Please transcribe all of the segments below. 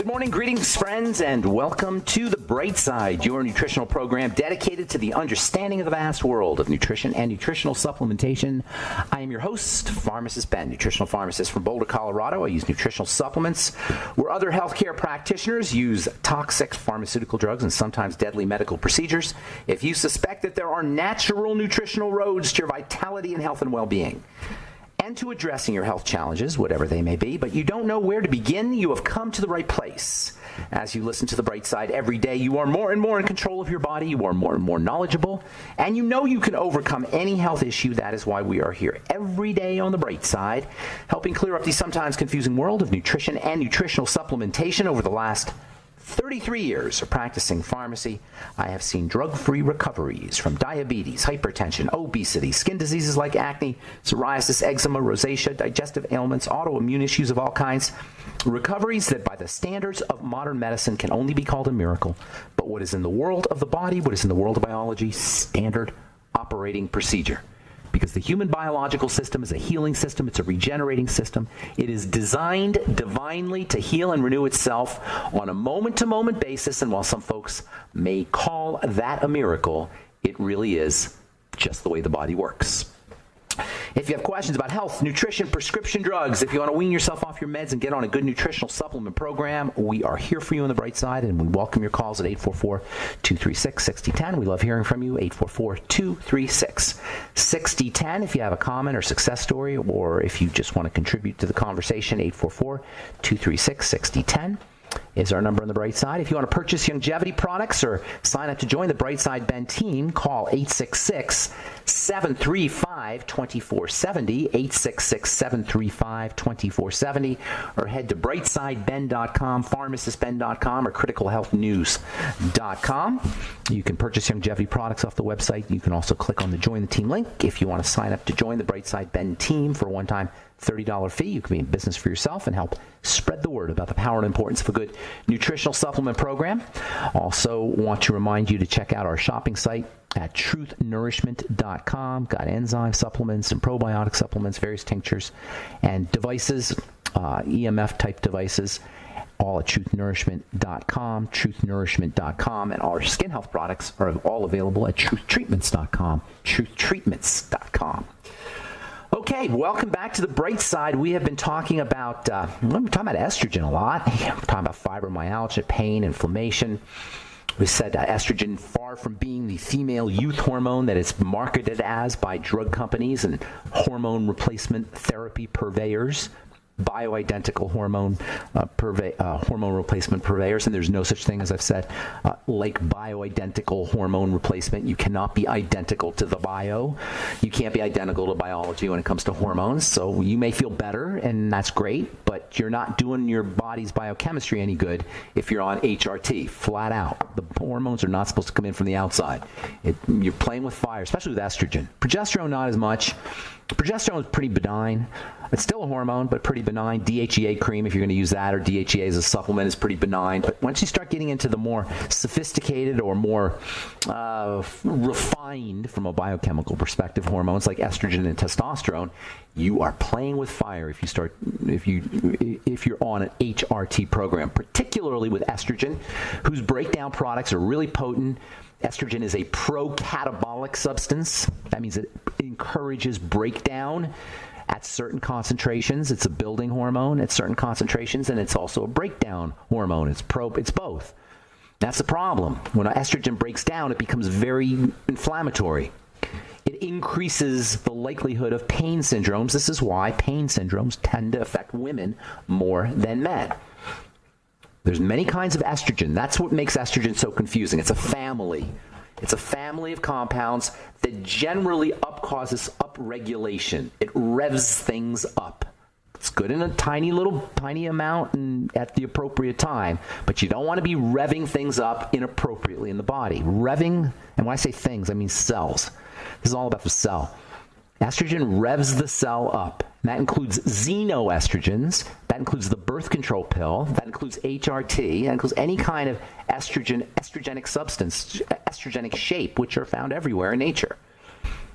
Good morning, greetings, friends, and welcome to The Bright Side, your nutritional program dedicated to the understanding of the vast world of nutrition and nutritional supplementation. I am your host, Pharmacist Ben, nutritional pharmacist from Boulder, Colorado. I use nutritional supplements where other healthcare practitioners use toxic pharmaceutical drugs and sometimes deadly medical procedures. If you suspect that there are natural nutritional roads to your vitality and health and well-being, and to addressing your health challenges, whatever they may be, but you don't know where to begin, you have come to the right place. As you listen to The Bright Side every day, you are more and more in control of your body, you are more and more knowledgeable, and you know you can overcome any health issue. That is why we are here every day on The Bright Side, helping clear up the sometimes confusing world of nutrition and nutritional supplementation. Over the last 33 years of practicing pharmacy, I have seen drug-free recoveries from diabetes, hypertension, obesity, skin diseases like acne, psoriasis, eczema, rosacea, digestive ailments, autoimmune issues of all kinds. Recoveries that by the standards of modern medicine can only be called a miracle. But what is in the world of the body, what is in the world of biology, standard operating procedure. Because the human biological system is a healing system. It's a regenerating system. It is designed divinely to heal and renew itself on a moment-to-moment basis. And while some folks may call that a miracle, it really is just the way the body works. If you have questions about health, nutrition, prescription drugs, if you want to wean yourself off your meds and get on a good nutritional supplement program, we are here for you on The Bright Side, and we welcome your calls at 844-236-6010. We love hearing from you, 844-236-6010. If you have a comment or success story, or if you just want to contribute to the conversation, 844-236-6010. is our number on The Bright Side. If you want to purchase longevity products or sign up to join the Bright Side Ben team, call 866-735-2470, 866-735-2470, or head to brightsideben.com, pharmacistben.com, or criticalhealthnews.com. You can purchase longevity products off the website. You can also click on the Join the Team link if you want to sign up to join the Bright Side Ben team for a one-time $30 fee. You can be in business for yourself and help spread the word about the power and importance of a good nutritional supplement program. Also want to remind you to check out our shopping site at truthnourishment.com. Got enzyme supplements and probiotic supplements, various tinctures and devices, EMF type devices, all at truthnourishment.com, truthnourishment.com, and our skin health products are all available at truthtreatments.com, truthtreatments.com. Okay, welcome back to The Bright Side. We have been talking about estrogen a lot. We're talking about fibromyalgia, pain, inflammation. We said estrogen, far from being the female youth hormone that it's marketed as by drug companies and hormone replacement therapy purveyors, bioidentical hormone replacement purveyors, and there's no such thing, as I've said, like bioidentical hormone replacement. You cannot be identical to the bio. You can't be identical to biology when it comes to hormones. So you may feel better, and that's great, but you're not doing your body's biochemistry any good if you're on HRT, flat out. The hormones are not supposed to come in from the outside. You're playing with fire, especially with estrogen. Progesterone, not as much. Progesterone is pretty benign. It's still a hormone, but pretty benign. DHEA cream, if you're going to use that, or DHEA as a supplement, is pretty benign. But once you start getting into the more sophisticated or more refined from a biochemical perspective hormones like estrogen and testosterone, you are playing with fire if you're on an HRT program, particularly with estrogen, whose breakdown products are really potent. Estrogen is a pro-catabolic substance. That means it encourages breakdown at certain concentrations. It's a building hormone at certain concentrations, and it's also a breakdown hormone. It's both. That's the problem. When estrogen breaks down, it becomes very inflammatory. It increases the likelihood of pain syndromes. This is why pain syndromes tend to affect women more than men. There's many kinds of estrogen. That's what makes estrogen so confusing. It's a family. It's a family of compounds that generally causes upregulation. It revs things up. It's good in a tiny amount and at the appropriate time, but you don't want to be revving things up inappropriately in the body. Revving, and when I say things, I mean cells. This is all about the cell. Estrogen revs the cell up. And that includes xenoestrogens. That includes the birth control pill. That includes HRT. That includes any kind of estrogenic substance, estrogenic shape, which are found everywhere in nature.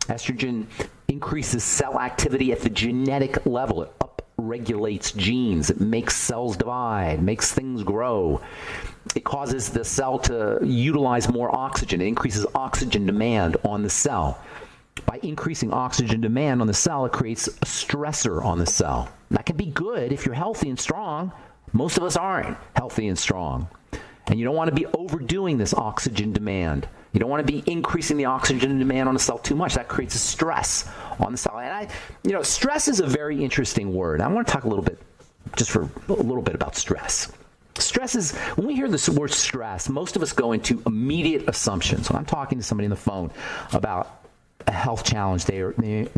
Estrogen increases cell activity at the genetic level. It regulates genes. It makes cells divide, makes things grow. It causes the cell to utilize more oxygen. It increases oxygen demand on the cell. By increasing oxygen demand on the cell, it creates a stressor on the cell. That can be good if you're healthy and strong. Most of us aren't healthy and strong. And you don't want to be overdoing this oxygen demand. You don't want to be increasing the oxygen demand on the cell too much. That creates a stress on the cell. And stress is a very interesting word. I want to talk a little bit, just for a little bit, about stress. Stress is, when we hear the word stress, most of us go into immediate assumptions. When I'm talking to somebody on the phone about a health challenge they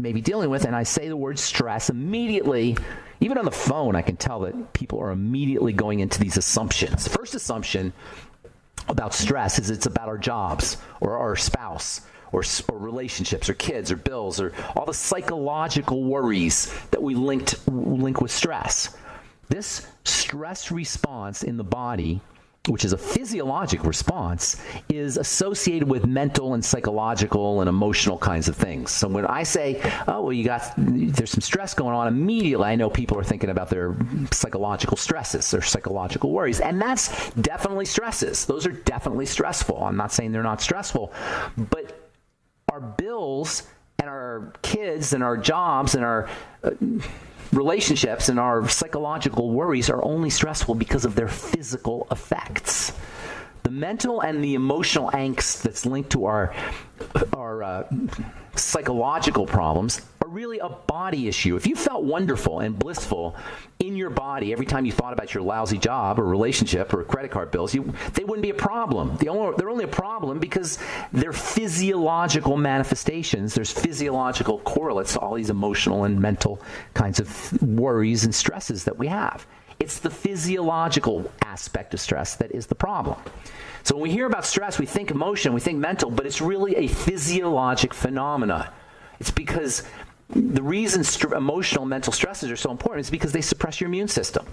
may be dealing with, and I say the word stress, immediately, even on the phone, I can tell that people are immediately going into these assumptions. First assumption about stress is it's about our jobs or our spouse or relationships or kids or bills or all the psychological worries that we link with stress. This stress response in the body, which is a physiologic response, is associated with mental and psychological and emotional kinds of things. So when I say, oh, well, there's some stress going on, immediately I know people are thinking about their psychological stresses, their psychological worries. And that's definitely stresses. Those are definitely stressful. I'm not saying they're not stressful, but our bills and our kids and our jobs and our relationships and our psychological worries are only stressful because of their physical effects. The mental and the emotional angst that's linked to our psychological problems are really a body issue. If you felt wonderful and blissful in your body every time you thought about your lousy job or relationship or credit card bills, they wouldn't be a problem. They're only a problem because they're physiological manifestations. There's physiological correlates to all these emotional and mental kinds of worries and stresses that we have. It's the physiological aspect of stress that is the problem. So when we hear about stress, we think emotion, we think mental, but it's really a physiologic phenomena. It's because the reason emotional and mental stresses are so important is because they suppress your immune system.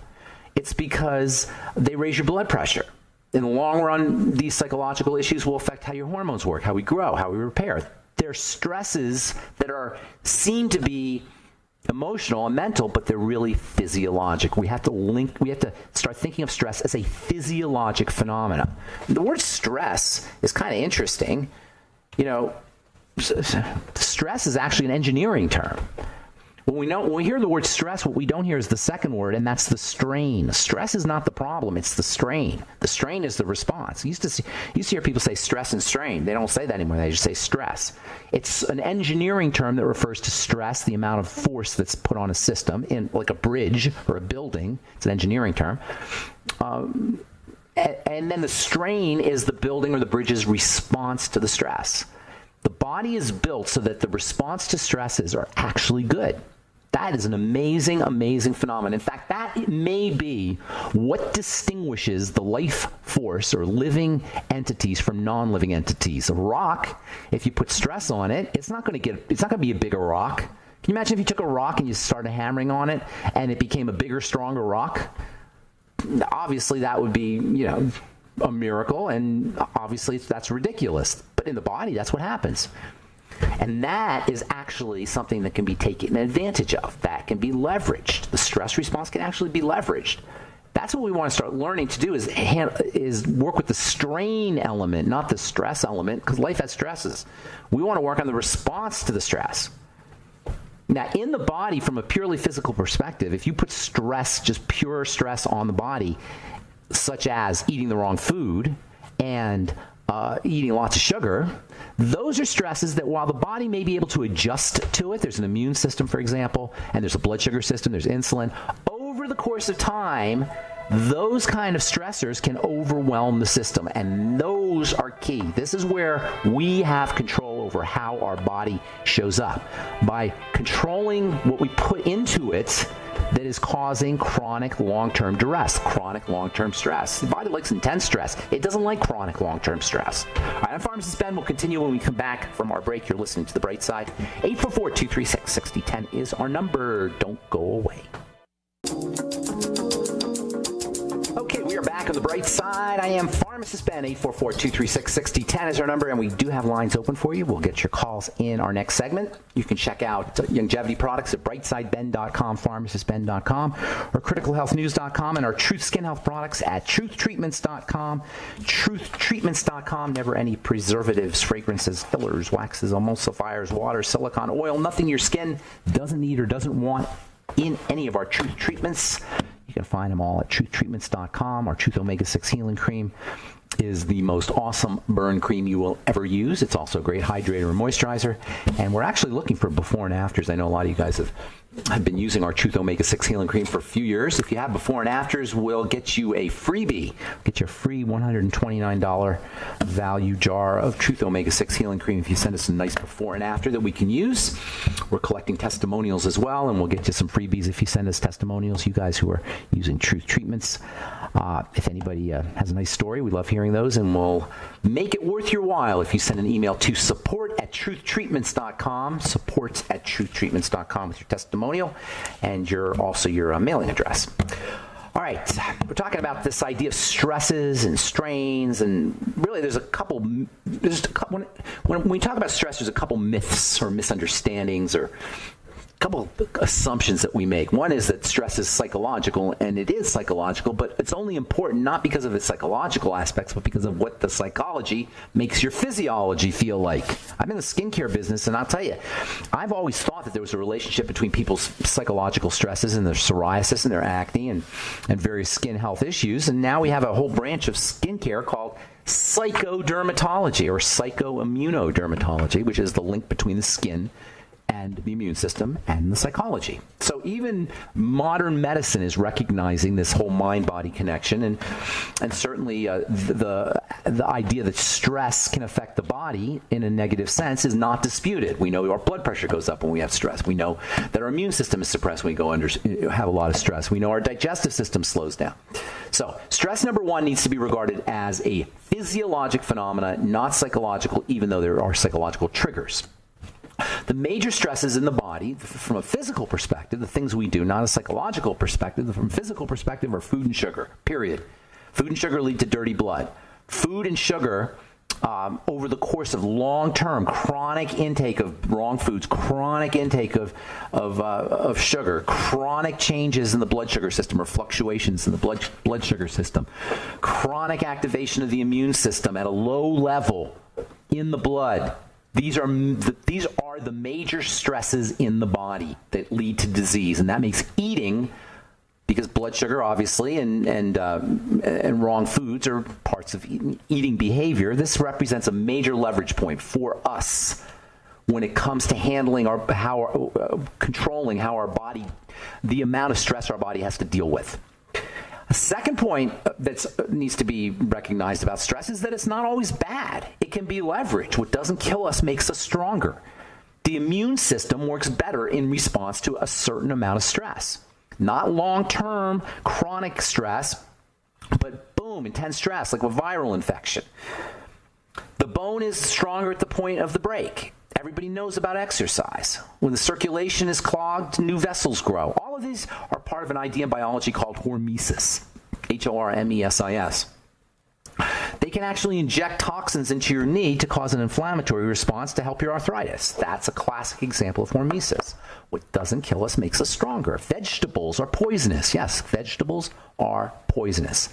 It's because they raise your blood pressure. In the long run, these psychological issues will affect how your hormones work, how we grow, how we repair. They're stresses that are seen to be emotional and mental, but they're really physiologic. We have to start thinking of stress as a physiologic phenomena. The word stress is kind of interesting. Stress is actually an engineering term. When we hear the word stress, what we don't hear is the second word, and that's the strain. Stress is not the problem, it's the strain. The strain is the response. You used to hear people say stress and strain. They don't say that anymore. They just say stress. It's an engineering term that refers to stress, the amount of force that's put on a system, in like a bridge or a building. It's an engineering term. And then the strain is the building or the bridge's response to the stress. The body is built so that the response to stresses are actually good. That is an amazing, amazing phenomenon. In fact, that may be what distinguishes the life force or living entities from non-living entities. A rock, if you put stress on it, it's not going to be a bigger rock. Can you imagine if you took a rock and you started hammering on it and it became a bigger, stronger rock? Obviously, that would be, a miracle, and obviously that's ridiculous. But in the body, that's what happens. And that is actually something that can be taken advantage of. That can be leveraged. The stress response can actually be leveraged. That's what we want to start learning to do is work with the strain element, not the stress element, because life has stresses. We want to work on the response to the stress. Now, in the body, from a purely physical perspective, if you put stress, just pure stress on the body, such as eating the wrong food and eating lots of sugar, those are stresses that while the body may be able to adjust to it, there's an immune system, for example, and there's a blood sugar system, there's insulin, over the course of time, those kind of stressors can overwhelm the system, and those are key. This is where we have control over how our body shows up. By controlling what we put into it that is causing chronic long-term duress, chronic long-term stress. The body likes intense stress. It doesn't like chronic long-term stress. All right, I'm Pharmacist Ben. We'll continue when we come back from our break. You're listening to The Bright Side. 844-236-6010 is our number. Don't go away. Okay, we We are back on the bright side. I am Pharmacist Ben. 844-236-6010 is our number, and we do have lines open for you. We'll get your calls in our next segment. You can check out longevity products at brightsideben.com, pharmacistben.com, or criticalhealthnews.com, and our Truth Skin Health products at truthtreatments.com, truthtreatments.com. Never any preservatives, fragrances, fillers, waxes, emulsifiers, water, silicone, oil, nothing your skin doesn't need or doesn't want in any of our Truth treatments. You can find them all at truthtreatments.com. Our Truth Omega-6 Healing Cream is the most awesome burn cream you will ever use. It's also a great hydrator and moisturizer. And we're actually looking for before and afters. I know a lot of you guys have been using our Truth Omega-6 Healing Cream for a few years. If you have before and afters, we'll get you a freebie. Get you a free $129 value jar of Truth Omega-6 Healing Cream if you send us a nice before and after that we can use. We're collecting testimonials as well, and we'll get you some freebies if you send us testimonials, you guys who are using Truth Treatments. If anybody has a nice story, we love hearing those, and we'll make it worth your while if you send an email to support@truthtreatments.com, support@truthtreatments.com with your testimonial and your mailing address. All right, we're talking about this idea of stresses and strains, and really when we talk about stress, there's a couple myths or misunderstandings or a couple of assumptions that we make. One is that stress is psychological, and it is psychological, but it's only important not because of its psychological aspects, but because of what the psychology makes your physiology feel like. I'm in the skincare business, and I'll tell you, I've always thought that there was a relationship between people's psychological stresses and their psoriasis and their acne and various skin health issues, and now we have a whole branch of skincare called psychodermatology or psychoimmunodermatology, which is the link between the skin and the immune system and the psychology. So even modern medicine is recognizing this whole mind-body connection, and certainly the idea that stress can affect the body in a negative sense is not disputed. We know our blood pressure goes up when we have stress. We know that our immune system is suppressed when we have a lot of stress. We know our digestive system slows down. So stress number one needs to be regarded as a physiologic phenomena, not psychological, even though there are psychological triggers. The major stresses in the body, from a physical perspective, the things we do, not a psychological perspective, from a physical perspective, are food and sugar, period. Food and sugar lead to dirty blood. Food and sugar, over the course of long-term chronic intake of wrong foods, chronic intake of sugar, chronic changes in the blood sugar system or fluctuations in the blood sugar system, chronic activation of the immune system at a low level in the blood. These are the major stresses in the body that lead to disease, and that makes eating, because blood sugar obviously and wrong foods are parts of eating behavior. This represents a major leverage point for us when it comes to handling controlling how our body, the amount of stress our body has to deal with. A second point that needs to be recognized about stress is that it's not always bad. It can be leverage. What doesn't kill us makes us stronger. The immune system works better in response to a certain amount of stress. Not long-term chronic stress, but boom, intense stress, like a viral infection. The bone is stronger at the point of the break. Everybody knows about exercise. When the circulation is clogged, new vessels grow. All of these are part of an idea in biology called hormesis, Hormesis. They can actually inject toxins into your knee to cause an inflammatory response to help your arthritis. That's a classic example of hormesis. What doesn't kill us makes us stronger. Vegetables are poisonous. Yes, vegetables are poisonous.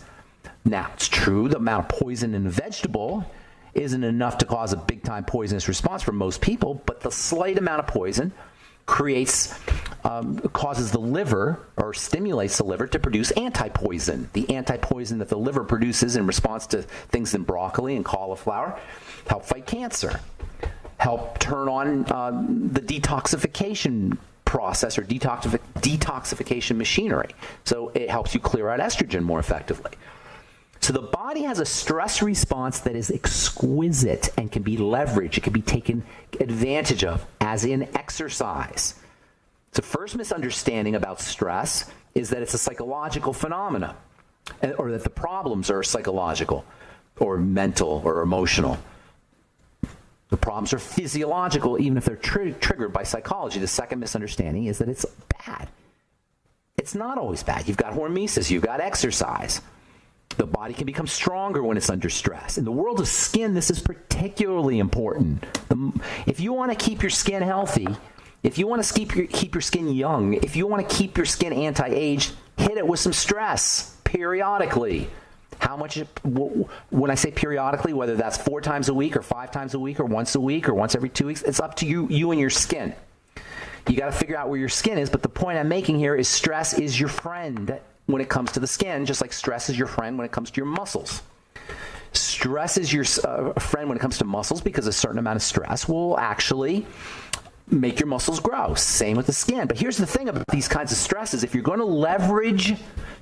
Now, it's true the amount of poison in a vegetable isn't enough to cause a big-time poisonous response for most people, but the slight amount of poison causes the liver or stimulates the liver to produce anti-poison. The anti-poison that the liver produces in response to things in broccoli and cauliflower help fight cancer, help turn on the detoxification process or detoxification machinery. So it helps you clear out estrogen more effectively. So the body has a stress response that is exquisite and can be leveraged. It can be taken advantage of, as in exercise. The first misunderstanding about stress is that it's a psychological phenomena, or that the problems are psychological or mental or emotional. The problems are physiological, even if they're triggered by psychology. The second misunderstanding is that it's bad. It's not always bad. You've got hormesis. You've got exercise. The body can become stronger when it's under stress. In the world of skin, this is particularly important. If you want to keep your skin healthy, if you want to keep your skin young, if you want to keep your skin anti-aged, hit it with some stress periodically. How much, when I say periodically, whether that's 4 times a week or 5 times a week or once a week or once every 2 weeks, it's up to you and your skin. You got to figure out where your skin is, but the point I'm making here is stress is your friend when it comes to the skin, just like stress is your friend when it comes to your muscles. Stress is your friend when it comes to muscles because a certain amount of stress will actually make your muscles grow. Same with the skin. But here's the thing about these kinds of stresses. If you're going to leverage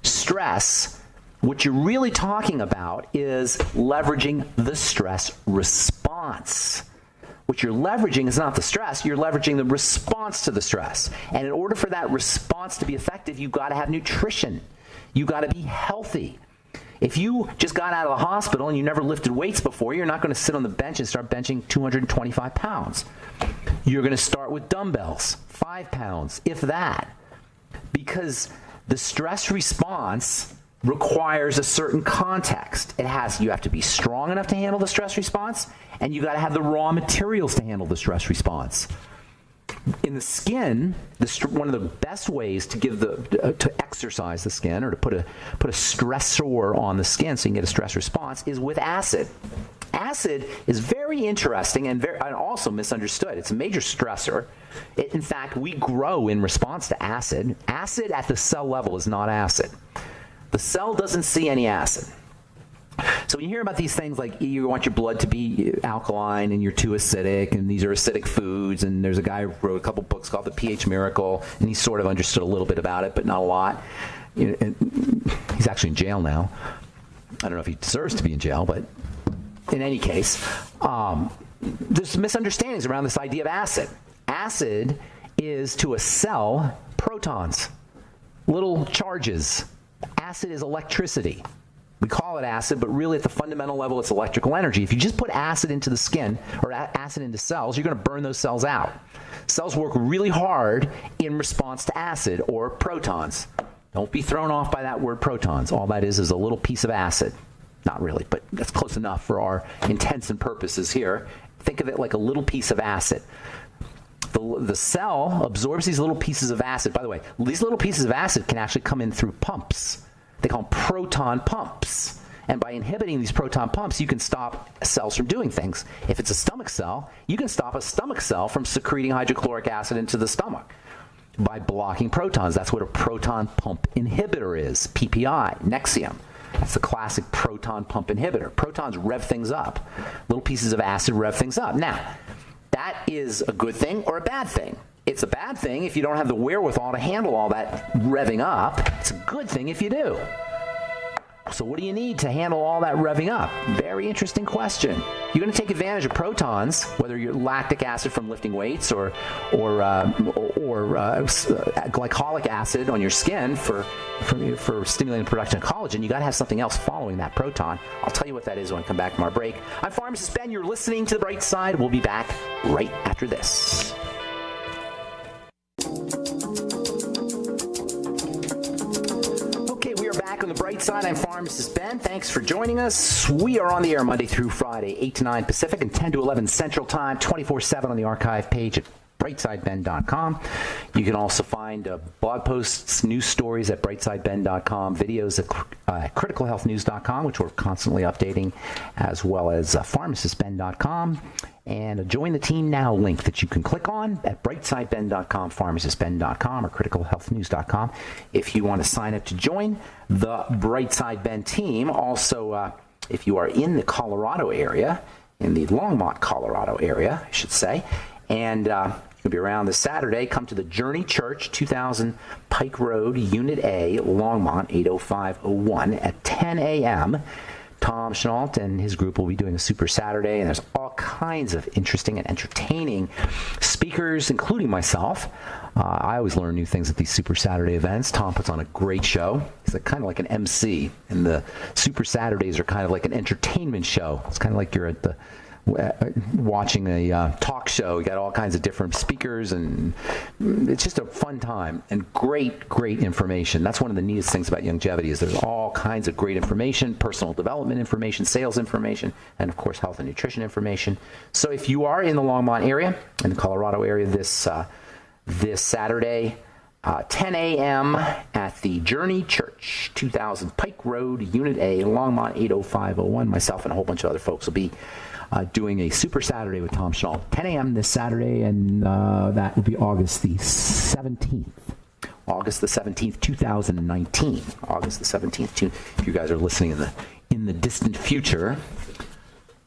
stress, what you're really talking about is leveraging the stress response. What you're leveraging is not the stress, you're leveraging the response to the stress. And in order for that response to be effective, you've got to have nutrition. You've got to be healthy. If you just got out of the hospital and you never lifted weights before, you're not going to sit on the bench and start benching 225 pounds. You're going to start with dumbbells, 5 pounds, if that. Because the stress response requires a certain context. You have to be strong enough to handle the stress response, and you got to have the raw materials to handle the stress response. In the skin, one of the best ways to to exercise the skin or to put a stressor on the skin so you can get a stress response is with acid. Acid is very interesting and also misunderstood. It's a major stressor. In fact, we grow in response to acid. Acid at the cell level is not acid. The cell doesn't see any acid. So when you hear about these things like you want your blood to be alkaline and you're too acidic and these are acidic foods, and there's a guy who wrote a couple books called The pH Miracle, and he sort of understood a little bit about it, but not a lot. He's actually in jail now. I don't know if he deserves to be in jail, but in any case, there's some misunderstandings around this idea of acid. Acid is to a cell protons, little charges. Acid is electricity. We call it acid, but really at the fundamental level, it's electrical energy. If you just put acid into the skin or acid into cells, you're going to burn those cells out. Cells work really hard in response to acid or protons. Don't be thrown off by that word protons. All that is a little piece of acid. Not really, but that's close enough for our intents and purposes here. Think of it like a little piece of acid. The cell absorbs these little pieces of acid. By the way, these little pieces of acid can actually come in through pumps. They call them proton pumps. And by inhibiting these proton pumps, you can stop cells from doing things. If it's a stomach cell, you can stop a stomach cell from secreting hydrochloric acid into the stomach by blocking protons. That's what a proton pump inhibitor is, PPI, Nexium. That's the classic proton pump inhibitor. Protons rev things up. Little pieces of acid rev things up. Now, that is a good thing or a bad thing. It's a bad thing if you don't have the wherewithal to handle all that revving up. It's a good thing if you do. So what do you need to handle all that revving up? Very interesting question. You're going to take advantage of protons, whether you're lactic acid from lifting weights or glycolic acid on your skin for stimulating the production of collagen. You got to have something else following that proton. I'll tell you what that is when I come back from our break. I'm Pharmacist Ben. You're listening to The Bright Side. We'll be back right after this. On the bright side, I'm Pharmacist Ben. Thanks for joining us. We are on the air Monday through Friday, 8 to 9 Pacific and 10 to 11 Central Time, 24/7 on the archive page at brightsideben.com. You can also find blog posts, news stories at brightsideben.com, videos at criticalhealthnews.com, which we're constantly updating, as well as pharmacistben.com, and a Join the Team Now link that you can click on at brightsideben.com, pharmacistben.com, or criticalhealthnews.com if you want to sign up to join the Brightside Ben team. Also, if you are in the Colorado area, in the Longmont, Colorado area, I should say, and you'll be around this Saturday, come to the Journey Church, 2000 Pike Road, Unit A, Longmont, 80501 at 10 a.m. Tom Chenault and his group will be doing a Super Saturday, and there's all kinds of interesting and entertaining speakers, including myself. I always learn new things at these Super Saturday events. Tom puts on a great show. He's kind of like an MC, and the Super Saturdays are kind of like an entertainment show. It's kind of like you're at the watching a talk show. You got all kinds of different speakers, and it's just a fun time and great information. That's one of the neatest things about Longevity is there's all kinds of great information, personal development information, sales information, and of course health and nutrition information. So if you are in the Longmont area, in the Colorado area this Saturday, 10 a.m. at the Journey Church, 2000 Pike Road, Unit A, Longmont 80501. Myself and a whole bunch of other folks will be doing a Super Saturday with Tom Schnahl. 10 a.m. this Saturday, and that will be August the 17th. August the 17th, 2019. August the 17th, if you guys are listening in the distant future.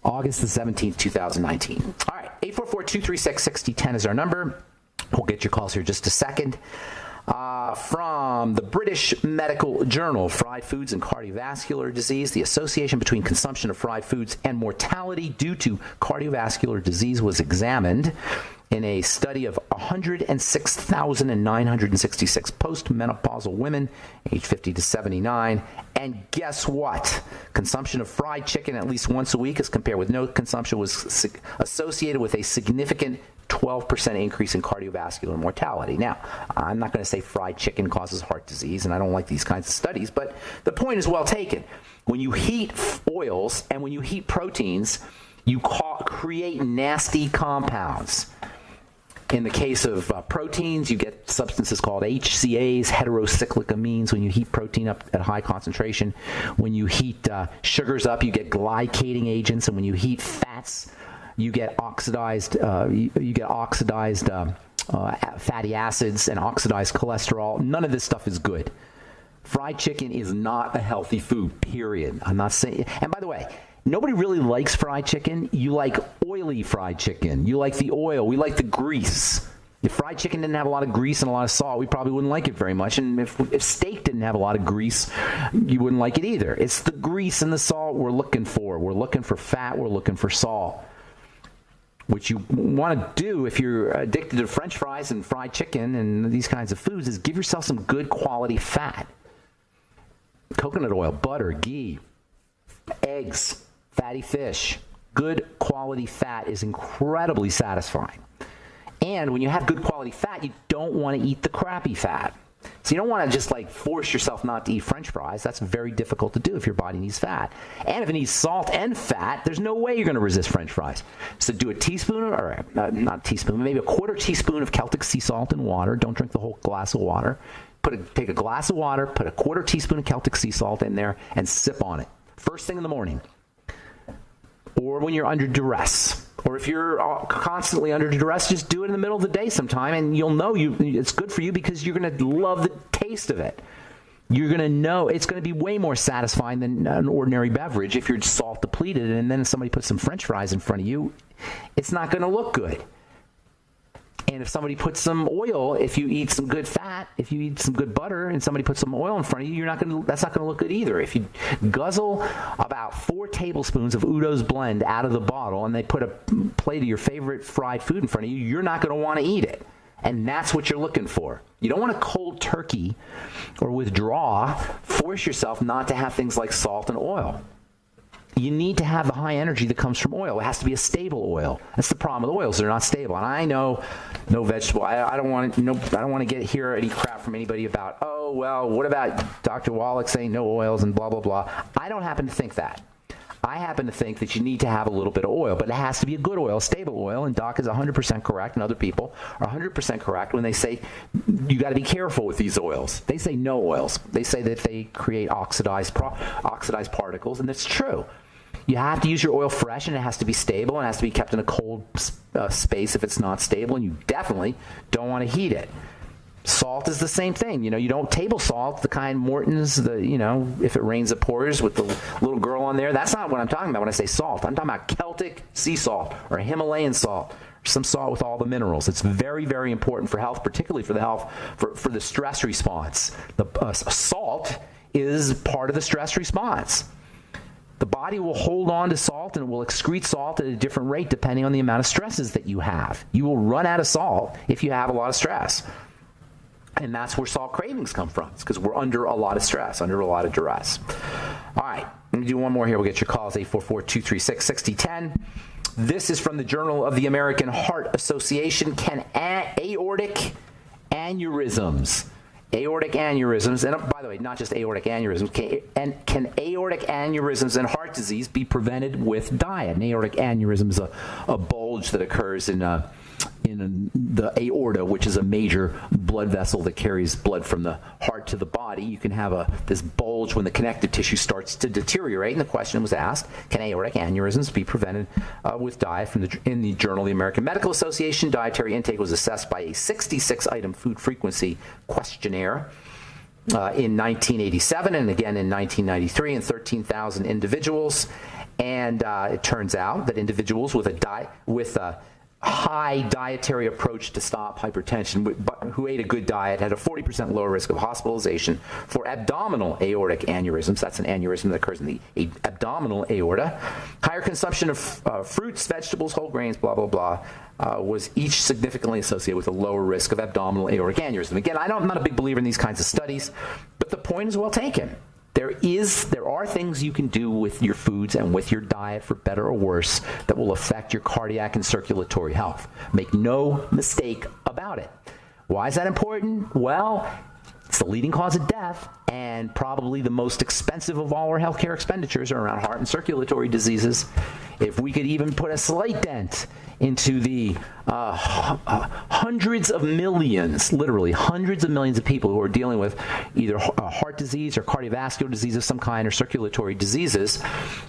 August the 17th, 2019. All right, 844-236-6010 is our number. We'll get your calls here in just a second. From the British Medical Journal, Fried Foods and Cardiovascular Disease, the association between consumption of fried foods and mortality due to cardiovascular disease was examined in a study of 106,966 postmenopausal women aged 50 to 79. And guess what? Consumption of fried chicken at least once a week as compared with no consumption was associated with a significant 12% increase in cardiovascular mortality. Now, I'm not going to say fried chicken causes heart disease, and I don't like these kinds of studies, but the point is well taken. When you heat oils and when you heat proteins, you create nasty compounds. In the case of proteins, you get substances called HCAs, heterocyclic amines, when you heat protein up at high concentration. When you heat sugars up, you get glycating agents, and when you heat fats, you get oxidized fatty acids and oxidized cholesterol. None of this stuff is good. Fried chicken is not a healthy food, period. I'm not saying, and by the way, nobody really likes fried chicken. You like oily fried chicken. You like the oil. We like the grease. If fried chicken didn't have a lot of grease and a lot of salt, we probably wouldn't like it very much. And if steak didn't have a lot of grease, you wouldn't like it either. It's the grease and the salt we're looking for. We're looking for fat. We're looking for salt. What you want to do if you're addicted to French fries and fried chicken and these kinds of foods is give yourself some good quality fat. Coconut oil, butter, ghee, eggs, fatty fish. Good quality fat is incredibly satisfying. And when you have good quality fat, you don't want to eat the crappy fat. So you don't want to just force yourself not to eat French fries. That's very difficult to do if your body needs fat. And if it needs salt and fat, there's no way you're going to resist French fries. So do a teaspoon, or not a teaspoon, maybe a quarter teaspoon of Celtic sea salt in water. Don't drink the whole glass of water. Take a glass of water, put a quarter teaspoon of Celtic sea salt in there, and sip on it. First thing in the morning. Or when you're under duress. Or if you're constantly under duress, just do it in the middle of the day sometime, and you'll know it's good for you because you're going to love the taste of it. You're going to know it's going to be way more satisfying than an ordinary beverage if you're salt depleted, and then if somebody puts some French fries in front of you, it's not going to look good. And if somebody puts some oil, if you eat some good fat, if you eat some good butter, and somebody puts some oil in front of you, that's not going to look good either. If you guzzle about 4 tablespoons of Udo's blend out of the bottle, and they put a plate of your favorite fried food in front of you, you're not going to want to eat it. And that's what you're looking for. You don't want to cold turkey or withdraw, force yourself not to have things like salt and oil. You need to have the high energy that comes from oil. It has to be a stable oil. That's the problem with oils; they're not stable. And I know, no vegetable. I don't want to hear any crap from anybody about, oh well, what about Dr. Wallach saying no oils and blah blah blah. I don't happen to think that. I happen to think that you need to have a little bit of oil, but it has to be a good oil, stable oil. And Doc is 100% correct, and other people are 100% correct when they say you got to be careful with these oils. They say no oils. They say that they create oxidized particles, and that's true. You have to use your oil fresh, and it has to be stable, and it has to be kept in a cold space if it's not stable, and you definitely don't want to heat it. Salt is the same thing. You don't table salt, the kind Morton's, if it rains it pours with the little girl on there. That's not what I'm talking about when I say salt. I'm talking about Celtic sea salt or Himalayan salt, or some salt with all the minerals. It's very, very important for health, particularly for the health, for the stress response. The salt is part of the stress response. The body will hold on to salt and it will excrete salt at a different rate depending on the amount of stresses that you have. You will run out of salt if you have a lot of stress. And that's where salt cravings come from. It's because we're under a lot of stress, under a lot of duress. All right, let me do one more here. We'll get your calls, 844-236-6010. This is from the Journal of the American Heart Association. Can aortic aneurysms, and by the way, not just aortic aneurysms, can aortic aneurysms and heart disease be prevented with diet? An aortic aneurysm is a bulge that occurs in the aorta, which is a major blood vessel that carries blood from the heart to the body. You can have this bulge when the connective tissue starts to deteriorate, and the question was asked, can aortic aneurysms be prevented with diet? In the Journal of the American Medical Association, dietary intake was assessed by a 66-item food frequency questionnaire in 1987 and again in 1993 in 13,000 individuals. And it turns out that individuals with a high dietary approach to stop hypertension, who ate a good diet, had a 40% lower risk of hospitalization for abdominal aortic aneurysms. That's an aneurysm that occurs in the abdominal aorta. Higher consumption of fruits, vegetables, whole grains, blah, blah, blah, was each significantly associated with a lower risk of abdominal aortic aneurysm. Again, I'm not a big believer in these kinds of studies, but the point is well taken. There are things you can do with your foods and with your diet, for better or worse, that will affect your cardiac and circulatory health. Make no mistake about it. Why is that important? Well, it's the leading cause of death, and probably the most expensive of all our healthcare expenditures are around heart and circulatory diseases. If we could even put a slight dent into the hundreds of millions, literally hundreds of millions of people who are dealing with either heart disease or cardiovascular disease of some kind or circulatory diseases,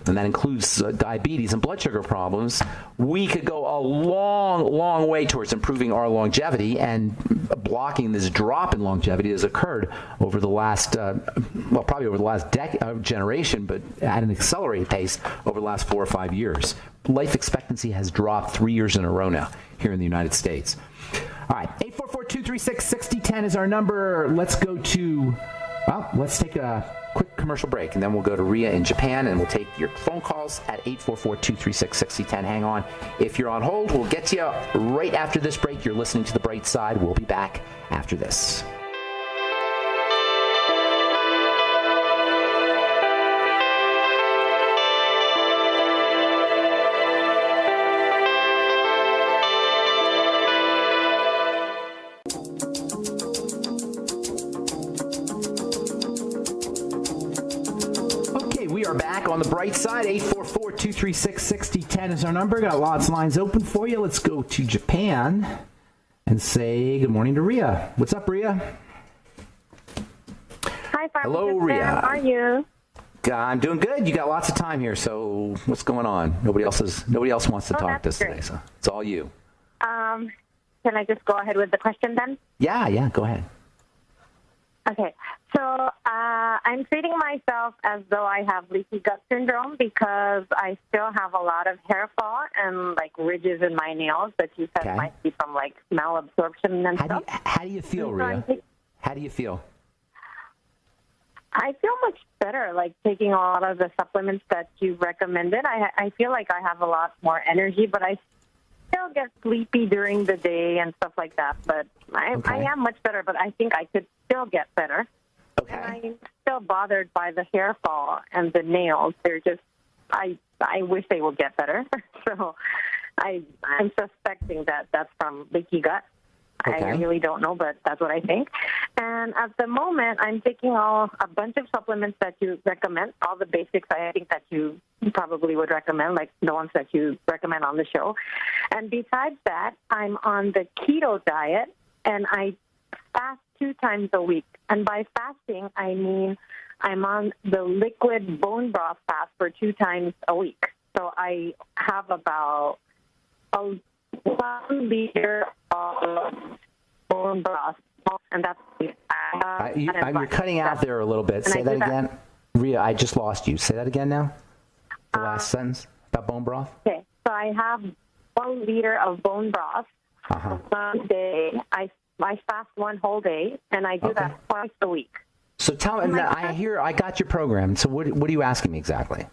and that includes diabetes and blood sugar problems, we could go a long, long way towards improving our longevity and blocking this drop in longevity that has occurred over the last, probably over the last generation, but at an accelerated pace over the last 4 or 5 years. Life expectancy has dropped 3 years in a row now here in the United States. All right, 844-236-6010 is our number. Let's take a quick commercial break, and then we'll go to Ria in Japan, and we'll take your phone calls at 844-236-6010. Hang on. If you're on hold, we'll get to you right after this break. You're listening to The Bright Side. We'll be back after this. On the bright side, 844-236-6010 is our number. Got lots of lines open for you. Let's go to Japan and say good morning to Ria. What's up, Ria? Hi, Farm. Hello, Ria. How are you? I'm doing good. You got lots of time here, so what's going on? Nobody else wants to talk to us today, so it's all you. Can I just go ahead with the question then? Yeah, go ahead. Okay, so I'm treating myself as though I have leaky gut syndrome because I still have a lot of hair fall and like ridges in my nails that you said might be from like malabsorption and stuff. How do you feel, Ria? How do you feel? I feel much better, like taking a lot of the supplements that you recommended. I feel like I have a lot more energy, but I still get sleepy during the day and stuff like that. But I am much better, but I think I could still get better. Okay. And I'm still bothered by the hair fall and the nails. They're just, I wish they would get better. So I'm suspecting that that's from leaky gut. Okay. I really don't know, but that's what I think. And at the moment, I'm taking a bunch of supplements that you recommend, all the basics I think that you probably would recommend, like the ones that you recommend on the show. And besides that, I'm on the keto diet, and I fast 2 times a week. And by fasting, I mean I'm on the liquid bone broth fast for 2 times a week. So I have about 1 liter of bone broth, and that's you're cutting out there a little bit. Say that again. Ria, I just lost you. Say that again now. The last sentence about bone broth. Okay, so I have 1 liter of bone broth one day. I fast 1 whole day, and I do that twice a week. So tell me, I got your program. So what are you asking me exactly?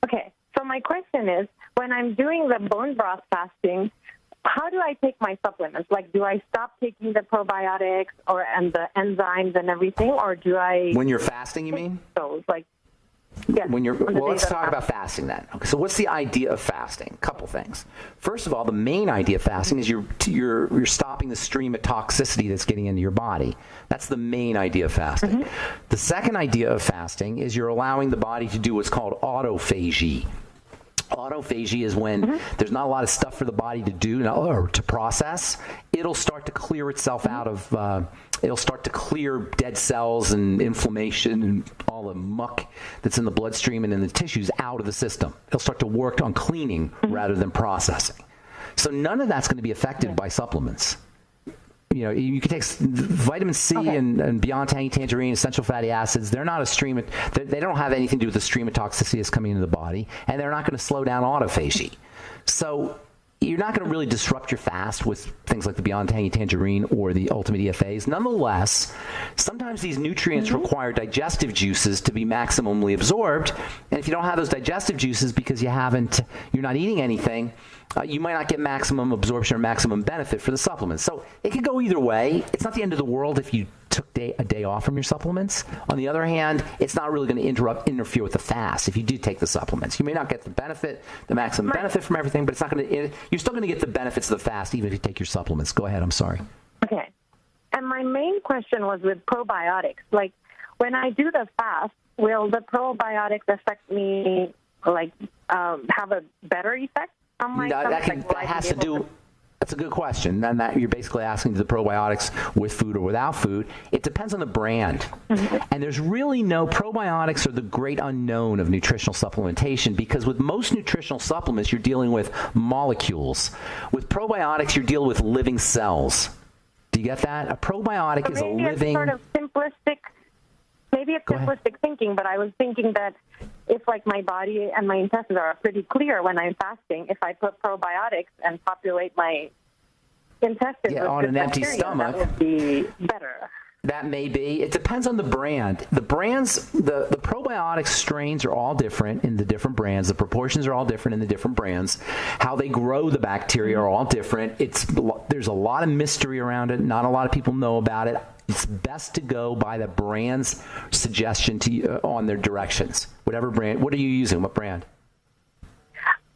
Okay, so my question is, when I'm doing the bone broth fasting, how do I take my supplements? Like, do I stop taking the probiotics and the enzymes and everything, or do I... When you're fasting, you mean? Those, like... Yes, let's talk about fasting then. Okay, so what's the idea of fasting? A couple things. First of all, the main idea of fasting is you're stopping the stream of toxicity that's getting into your body. That's the main idea of fasting. The second idea of fasting is you're allowing the body to do what's called autophagy. Autophagy is when there's not a lot of stuff for the body to do or to process. It'll start to clear itself out of, it'll start to clear dead cells and inflammation and all the muck that's in the bloodstream and in the tissues out of the system. It'll start to work on cleaning rather than processing. So none of that's going to be affected by supplements. You know, you can take vitamin C and beyond tangy tangerine, essential fatty acids. They're not a stream of, they don't have anything to do with the stream of toxicity that's coming into the body, and they're not going to slow down autophagy. So you're not going to really disrupt your fast with things like the beyond tangy tangerine or the ultimate EFAs. Nonetheless, sometimes these nutrients require digestive juices to be maximally absorbed, and if you don't have those digestive juices because you're not eating anything, you might not get maximum absorption or maximum benefit for the supplements. So it could go either way. It's not the end of the world if you took a day off from your supplements. On the other hand, it's not really going to interfere with the fast if you do take the supplements. You may not get the maximum benefit from everything, but it's not going to. You're still going to get the benefits of the fast even if you take your supplements. Go ahead. I'm sorry. Okay. And my main question was with probiotics. Like, when I do the fast, will the probiotics affect me, like, have a better effect? That's a good question. And that you're basically asking, do the probiotics with food or without food? It depends on the brand. And there's really probiotics are the great unknown of nutritional supplementation, because with most nutritional supplements, you're dealing with molecules. With probiotics, you're dealing with living cells. Do you get that? A probiotic is a living... It's sort of simplistic. Maybe it's simplistic thinking, but I was thinking that if, like, my body and my intestines are pretty clear when I'm fasting, if I put probiotics and populate my intestines on an empty bacteria, stomach, that would be better. That may be. It depends on the brand. The probiotic strains are all different in the different brands. The proportions are all different in the different brands. How they grow the bacteria are all different. There's a lot of mystery around it. Not a lot of people know about it. It's best to go by the brand's suggestion to you on their directions. Whatever brand. What are you using? What brand?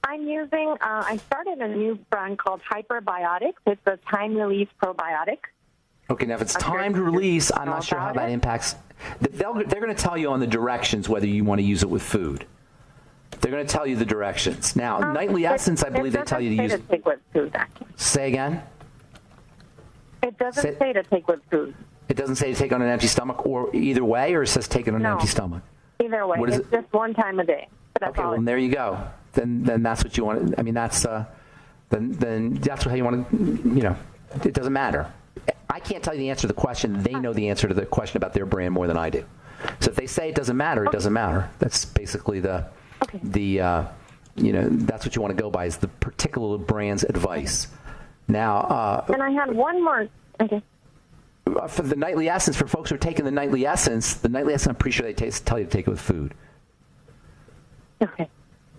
I'm using, I started a new brand called Hyperbiotics. It's a time-release probiotic. Okay, now if it's timed release, I'm not sure how that impacts. They're going to tell you on the directions whether you want to use it with food. They're going to tell you the directions. Now, Nightly Essence, I believe they tell you to use. It doesn't say to take with food, actually. Say again? It doesn't say to take with food. It doesn't say to take on an empty stomach, or either way, or it says take it on an empty stomach? Either way. It's just one time a day. Okay, well, there you go. Then that's what you want. I mean, that's then that's how you want to. It doesn't matter. I can't tell you the answer to the question. They know the answer to the question about their brand more than I do. So if they say it doesn't matter, it doesn't matter. That's basically that's what you want to go by, is the particular brand's advice. Now, and I had one more. Okay. For the Nightly Essence, for folks who are taking the Nightly Essence, I'm pretty sure they tell you to take it with food. Okay.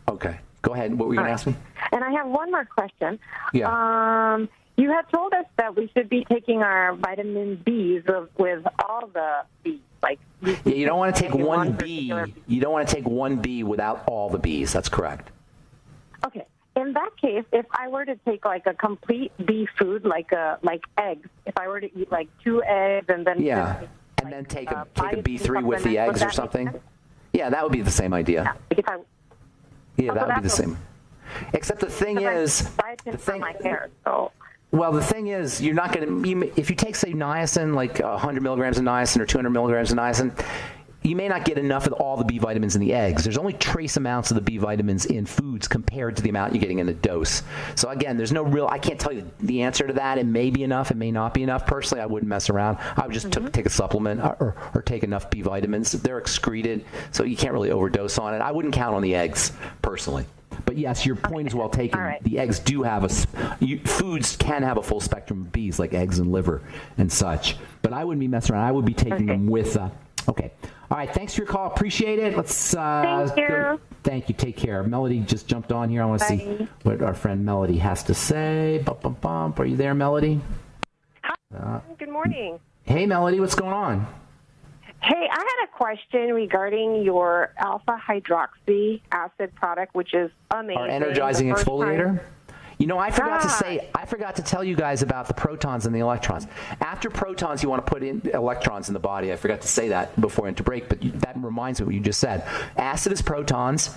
Okay. Go ahead. What were you going to ask me? And I have one more question. Yeah. You had told us that we should be taking our vitamin Bs with all the Bs. Like, you don't want to take one B. You don't want to take one B without all the Bs. That's correct. Okay. In that case, if I were to take like a complete bee food, like eggs, if I were to eat like 2 eggs and then then take a B3 with the eggs or something, that would be the same idea. That would be the same. Except the thing is, my hair, so. Well, the thing is, you're not going to. If you take, say, niacin, like 100 milligrams of niacin or 200 milligrams of niacin, you may not get enough of all the B vitamins in the eggs. There's only trace amounts of the B vitamins in foods compared to the amount you're getting in the dose. So again, there's no real. I can't tell you the answer to that. It may be enough. It may not be enough. Personally, I wouldn't mess around. I would just take a supplement or take enough B vitamins. They're excreted, so you can't really overdose on it. I wouldn't count on the eggs personally. But yes, your point is well taken. Right. The eggs do have foods can have a full spectrum of Bs, like eggs and liver and such. But I wouldn't be messing around. I would be taking them with. Okay. All right. Thanks for your call. Appreciate it. Let's. Thank you. Thank you. Take care. Melody just jumped on here. I want to see what our friend Melody has to say. Bump, bump, bump. Are you there, Melody? Hi. Good morning. Hey, Melody. What's going on? Hey, I had a question regarding your alpha hydroxy acid product, which is amazing. Our energizing exfoliator. You know, I forgot to tell you guys about the protons and the electrons. After protons, you want to put in electrons in the body. I forgot to say that before into break, but that reminds me of what you just said. Acid is protons,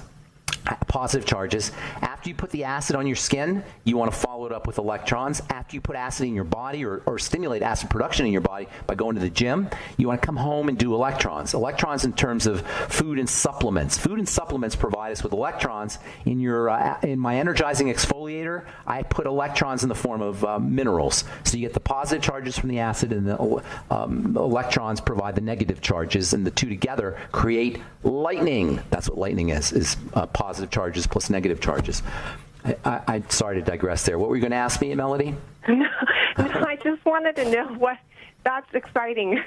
positive charges. After you put the acid on your skin, you want to follow it up with electrons. After you put acid in your body or stimulate acid production in your body by going to the gym, you want to come home and do electrons. Electrons in terms of food and supplements. Food and supplements provide us with electrons. In my energizing exfoliator, I put electrons in the form of minerals. So you get the positive charges from the acid, and the electrons provide the negative charges, and the two together create lightning. That's what lightning is positive charges plus negative charges. I'm sorry to digress there. What were you going to ask me, Melody? No, I just wanted to know what. That's exciting.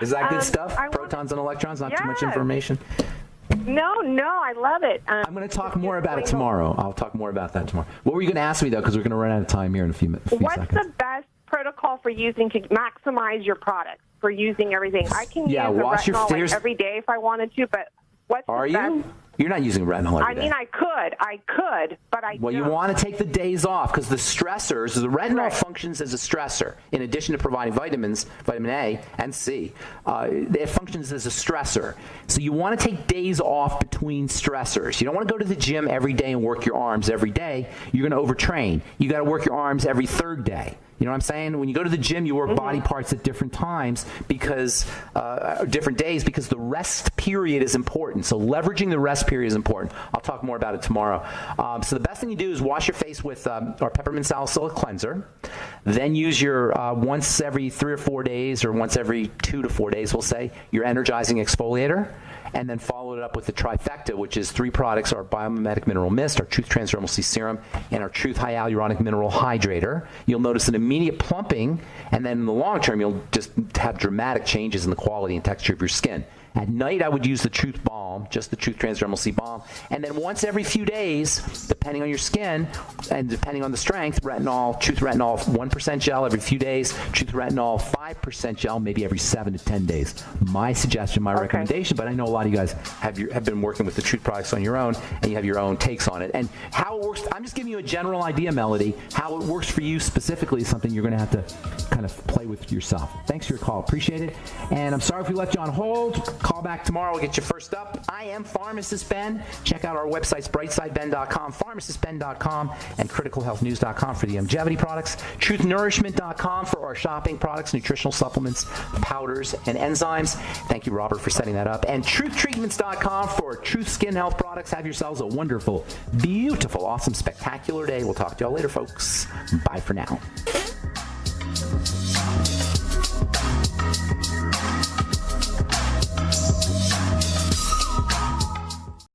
Is that good stuff? Protons and electrons, not too much information? No, I love it. I'm going to talk more about it tomorrow. I'll talk more about that tomorrow. What were you going to ask me, though, because we're going to run out of time here in a few seconds. What's the best protocol for using to maximize your product, for using everything? I can use the retinol every day if I wanted to, but what's the best? Are you? You're not using retinol every day. I mean, I could, but I Well, don't. You want to take the days off because the stressors, the retinol functions as a stressor. In addition to providing vitamins, vitamin A and C, it functions as a stressor. So you want to take days off between stressors. You don't want to go to the gym every day and work your arms every day. You're going to overtrain. You got to work your arms every third day. You know what I'm saying? When you go to the gym, you work body parts at different times because different days because the rest period is important. So leveraging the rest period is important. I'll talk more about it tomorrow. So the best thing you do is wash your face with our peppermint salicylic cleanser. Then use your once every 3 or 4 days or once every 2 to 4 days, we'll say, your energizing exfoliator. And then follow it up with the trifecta, which is 3 products: our Biomimetic Mineral Mist, our Truth Transdermal C Serum, and our Truth Hyaluronic Mineral Hydrator. You'll notice an immediate plumping, and then in the long term, you'll just have dramatic changes in the quality and texture of your skin. At night, I would use the Truth Balm, just the Truth Transdermal C Balm. And then once every few days, depending on your skin and depending on the strength, retinol, Truth Retinol 1% gel every few days, Truth Retinol 5% gel maybe every 7 to 10 days. My suggestion, my recommendation, but I know a lot of you guys have been working with the Truth products on your own, and you have your own takes on it. And how it works, I'm just giving you a general idea, Melody. How it works for you specifically is something you're going to have to kind of play with yourself. Thanks for your call. Appreciate it. And I'm sorry if we left you on hold. Call back tomorrow. We'll get you first up. I am Pharmacist Ben. Check out our websites, brightsideben.com, pharmacistben.com, and criticalhealthnews.com for the longevity products, truthnourishment.com for our shopping products, nutritional supplements, powders, and enzymes. Thank you, Robert, for setting that up. And truthtreatments.com for Truth Skin Health products. Have yourselves a wonderful, beautiful, awesome, spectacular day. We'll talk to y'all later, folks. Bye for now.